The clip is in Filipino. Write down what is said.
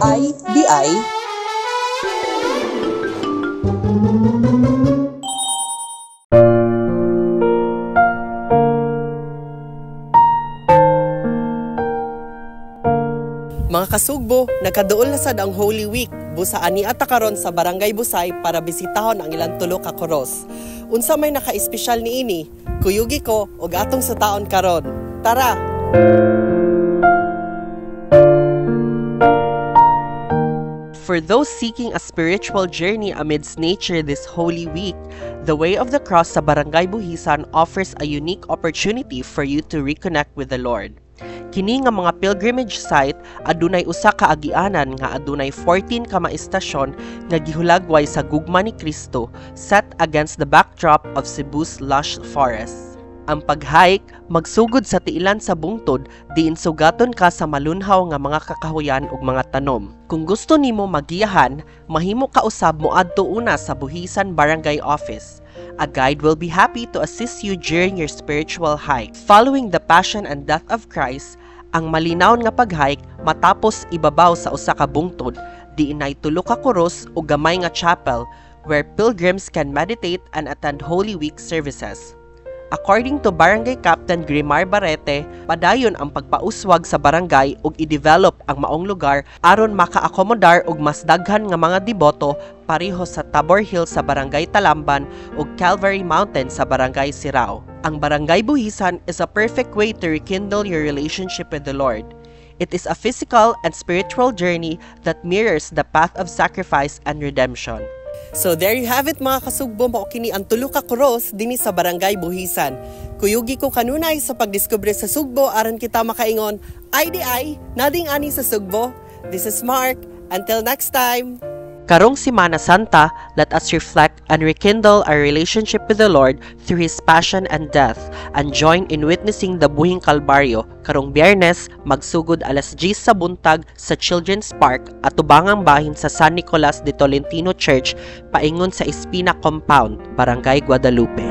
IDI Mga kasugbo, nakaduol na sad ang Holy Week. Busa ani ata karon sa Barangay Busay para bisitahon ang ilang tulo ka koros. Unsa may naka-espesyal niini? Kuyugi ko og atong sa taon karon. Tara. For those seeking a spiritual journey amidst nature this Holy Week, the Way of the Cross sa Barangay Buhisan offers a unique opportunity for you to reconnect with the Lord. Kini nga mga pilgrimage site adunay usa ka agianan nga adunay 14 ka maistasyon nga gihulagway sa gugma ni Kristo set against the backdrop of Cebu's lush forest. Ang pag-hike magsugod sa tiilan sa bungtod diin sugaton ka sa malunhaw nga mga kakahuyan ug mga tanom. Kung gusto nimo magiyahan, mahimo ka usab moadto una sa Buhisan Barangay Office. A guide will be happy to assist you during your spiritual hike. Following the passion and death of Christ, ang malinaw nga pag-hike matapos ibabaw sa usa ka bungtod, diin ay tulo ka koros o gamay nga chapel where pilgrims can meditate and attend Holy Week services. According to Barangay Captain Grimar Barrete, padayon ang pagpauswag sa barangay ug i-develop ang maong lugar aron maka-akomodar og mas daghan nga mga deboto pareho sa Tabor Hill sa Barangay Talamban ug Calvary Mountain sa Barangay Sirao. Ang Barangay Buhisan is a perfect way to rekindle your relationship with the Lord. It is a physical and spiritual journey that mirrors the path of sacrifice and redemption. So there you have it mga kasugbo, mao kini ang tulo ka koros dinhi sa Barangay Buhisan. Kuyugi ko kanunay sa pagdiskubre sa Sugbo aron kita makaingon, IDI, nading ani sa Sugbo. This is Mark. Until next time. Karong Semana Santa, let us reflect and rekindle our relationship with the Lord through His passion and death and join in witnessing the Buhing Kalbaryo. Karong Biyernes, magsugod alas 10 sa buntag sa Children's Park at tubangang bahin sa San Nicolas de Tolentino Church paingon sa Espina Compound, Barangay Guadalupe.